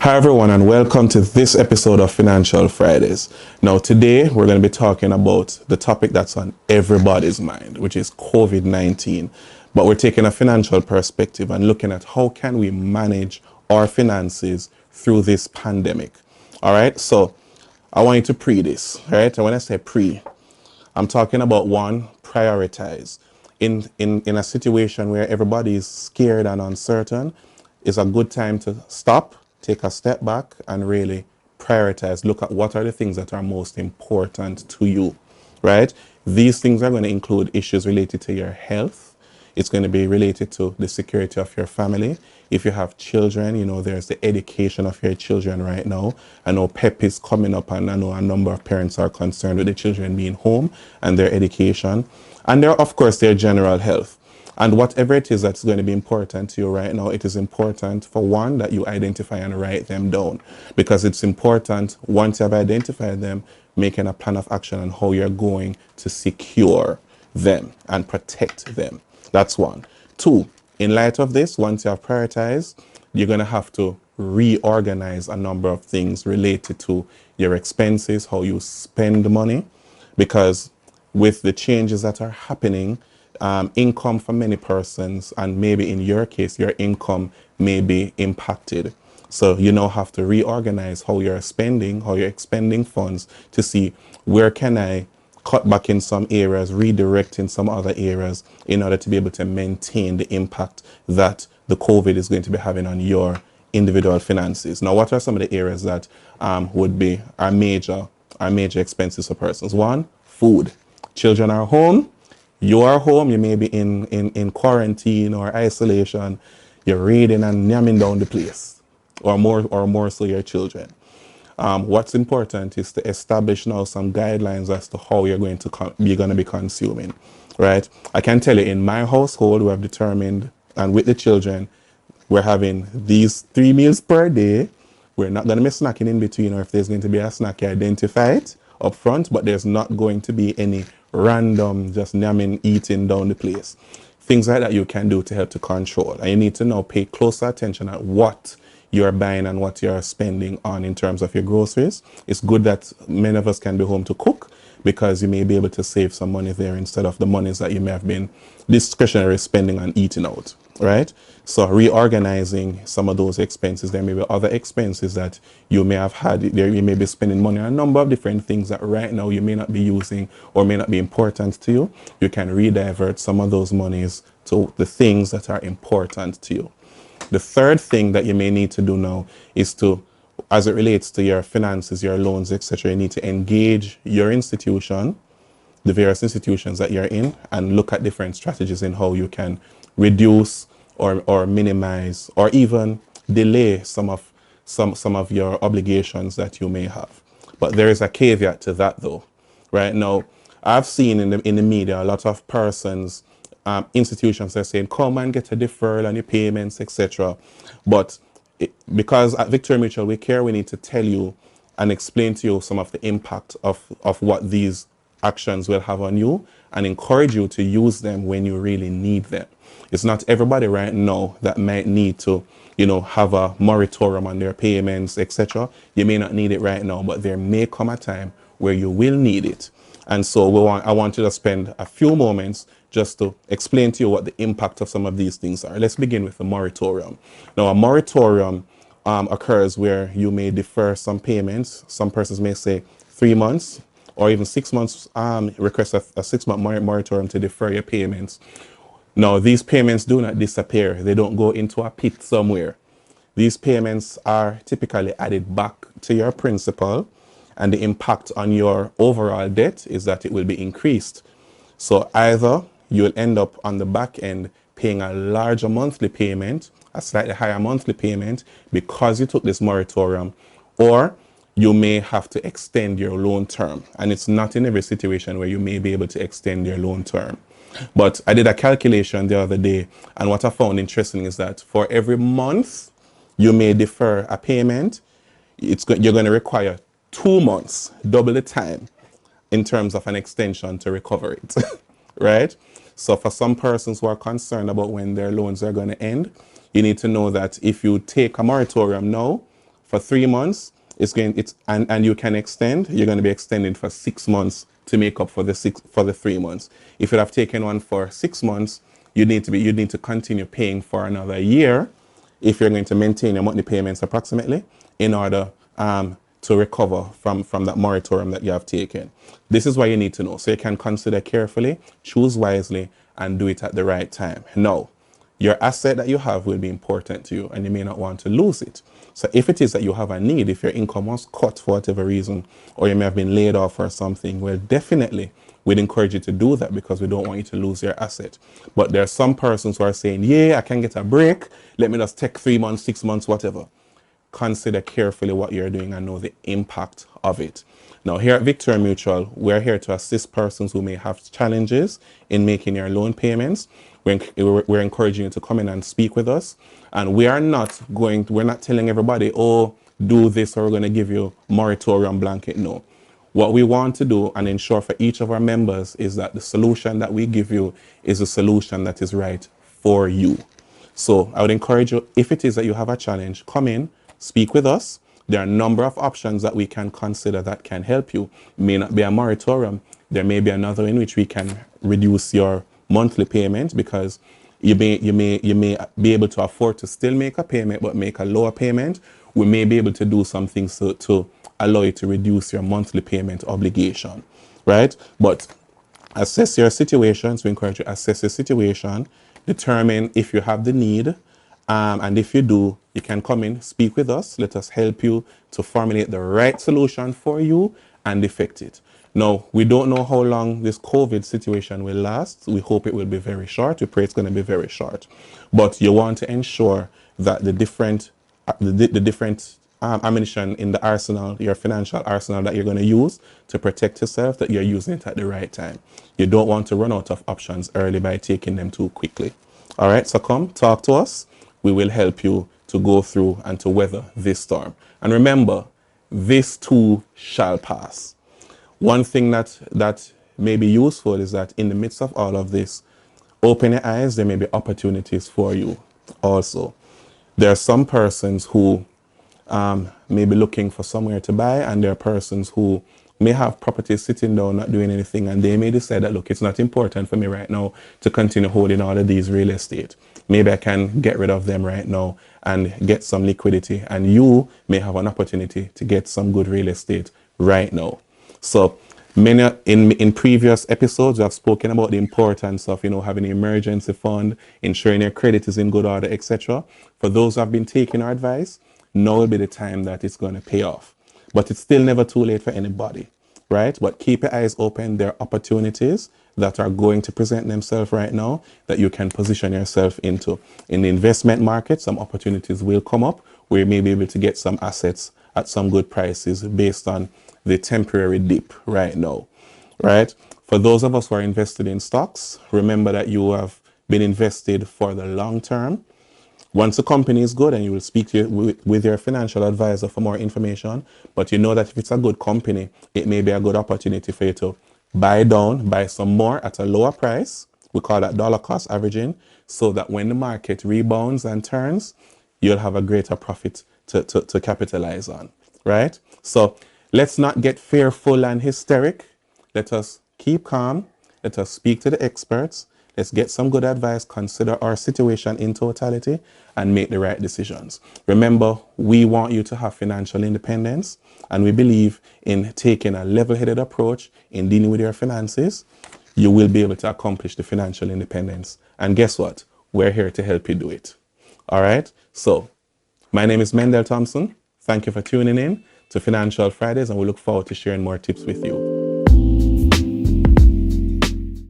Hi everyone and welcome to this episode of Financial Fridayz. Now today we're going to be talking about the topic that's on everybody's mind, which is COVID-19. But we're taking a financial perspective and looking at how can we manage our finances through this pandemic. All right, so I want you to pre this, right? And when I say pre, I'm talking about one, prioritize. In a situation where everybody is scared and uncertain, it's a good time to stop, take a step back, and really prioritize. Look at what are the things that are most important to you, right? These things are going to include issues related to your health. It's going to be related to the security of your family. If you have children, you know, there's the education of your children right now. I know PEP is coming up, and I know a number of parents are concerned with the children being home and their education. And there, of course, their general health. And whatever it is that's going to be important to you right now, it is important for one that you identify and write them down, because it's important once you have identified them, making a plan of action on how you're going to secure them and protect them. That's one. Two, in light of this, once you have prioritized, you're going to have to reorganize a number of things related to your expenses, how you spend money, because with the changes that are happening, income for many persons, and maybe in your case, your income may be impacted. So you now have to reorganize how you're spending, how you're expending funds to see where can I cut back in some areas, redirect in some other areas in order to be able to maintain the impact that the COVID is going to be having on your individual finances. Now, what are some of the areas that would be our major expenses for persons? One, food. Children are home. You are home. You may be in quarantine or isolation. You're reading and yamming down the place, or more so your children. What's important is to establish now some guidelines as to how you're going to be consuming, right? I can tell you, in my household, we have determined, and with the children, we're having these 3 meals per day. We're not going to be snacking in between, or if there's going to be a snack, you identify it up front, but there's not going to be any random just yamming, eating down the place. Things like that you can do to help to control. And you need to now pay closer attention at what you're buying and what you're spending on in terms of your groceries. It's good that many of us can be home to cook, because you may be able to save some money there instead of the monies that you may have been discretionary spending on eating out, right? So reorganizing some of those expenses. There may be other expenses that you may have had. There you may be spending money on a number of different things that right now you may not be using or may not be important to you. You can redivert some of those monies to the things that are important to you. The third thing that you may need to do now is to, as it relates to your finances, your loans, etc., you need to engage your institution, the various institutions that you're in, and look at different strategies in how you can reduce or minimize or even delay some of your obligations that you may have. But there is a caveat to that, though. Right now, I've seen in the media a lot of persons, institutions are saying, come and get a deferral on your payments, etc. But because at Victoria Mutual we care, we need to tell you and explain to you some of the impact of what these actions will have on you, and encourage you to use them when you really need them. It's not everybody right now that might need to, you know, have a moratorium on their payments, etc. You may not need it right now, but there may come a time where you will need it. And so I want you to spend a few moments just to explain to you what the impact of some of these things are. Let's begin with the moratorium. Now, a moratorium occurs where you may defer some payments. Some persons may say 3 months or even 6 months, request a 6-month moratorium to defer your payments. Now, these payments do not disappear. They don't go into a pit somewhere. These payments are typically added back to your principal, and the impact on your overall debt is that it will be increased. So either you will end up on the back end paying a larger monthly payment, a slightly higher monthly payment, because you took this moratorium, or you may have to extend your loan term. And it's not in every situation where you may be able to extend your loan term. But I did a calculation the other day, and what I found interesting is that for every month you may defer a payment, you're going to require 2 months, double the time, in terms of an extension to recover it, right? So for some persons who are concerned about when their loans are going to end, you need to know that if you take a moratorium now, for 3 months, and you can extend, you're going to be extending for 6 months to make up for the 3 months. If you have taken one for 6 months, you need to continue paying for another year if you're going to maintain your monthly payments approximately in order to recover from that moratorium that you have taken. This is what you need to know. So you can consider carefully, choose wisely, and do it at the right time. Now, your asset that you have will be important to you and you may not want to lose it. So if it is that you have a need, if your income was cut for whatever reason, or you may have been laid off or something, well, definitely we'd encourage you to do that because we don't want you to lose your asset. But there are some persons who are saying, yeah, I can get a break. Let me just take 3 months, 6 months, whatever. Consider carefully what you're doing and know the impact of it. Now, here at Victoria Mutual, we're here to assist persons who may have challenges in making your loan payments. We're encouraging you to come in and speak with us. And we're not telling everybody, oh, do this or we're going to give you moratorium blanket. No. What we want to do and ensure for each of our members is that the solution that we give you is a solution that is right for you. So I would encourage you, if it is that you have a challenge, come in, speak with us. There are a number of options that we can consider that can help you. It may not be a moratorium. There may be another in which we can reduce your monthly payment because you may be able to afford to still make a payment but make a lower payment. We may be able to do some things to allow you to reduce your monthly payment obligation, right? But assess your situation. So we encourage you to assess your situation, determine if you have the need, and if you do, you can come in, speak with us. Let us help you to formulate the right solution for you and effect it. Now, we don't know how long this COVID situation will last. We hope it will be very short. We pray it's going to be very short. But you want to ensure that the different ammunition in the arsenal, your financial arsenal that you're going to use to protect yourself, that you're using it at the right time. You don't want to run out of options early by taking them too quickly. All right, so come talk to us. We will help you to go through and to weather this storm. And remember, this too shall pass. One thing that may be useful is that in the midst of all of this, open your eyes, there may be opportunities for you also. There are some persons who may be looking for somewhere to buy, and there are persons who may have properties sitting down not doing anything, and they may decide that, look, it's not important for me right now to continue holding all of these real estate. Maybe I can get rid of them right now and get some liquidity, and you may have an opportunity to get some good real estate right now. So many in previous episodes, I've spoken about the importance of having an emergency fund, ensuring your credit is in good order, etc. For those who have been taking our advice, now will be the time that it's going to pay off. But it's still never too late for anybody, right? But keep your eyes open. There are opportunities that are going to present themselves right now that you can position yourself into. In the investment market, some opportunities will come up where you may be able to get some assets at some good prices based on the temporary dip right now, right? For those of us who are invested in stocks, remember that you have been invested for the long term. Once the company is good, and you will speak with your financial advisor for more information, but you know that if it's a good company, it may be a good opportunity for you to buy some more at a lower price. We call that dollar cost averaging, so that when the market rebounds and turns, you'll have a greater profit to capitalize on, right? So let's not get fearful and hysteric. Let us keep calm. Let us speak to the experts. Let's get some good advice, consider our situation in totality, and make the right decisions. Remember, we want you to have financial independence, and we believe in taking a level-headed approach in dealing with your finances. You will be able to accomplish the financial independence. And guess what? We're here to help you do it. All right? So, my name is Mendel Thompson. Thank you for tuning in to Financial Fridays, and we look forward to sharing more tips with you.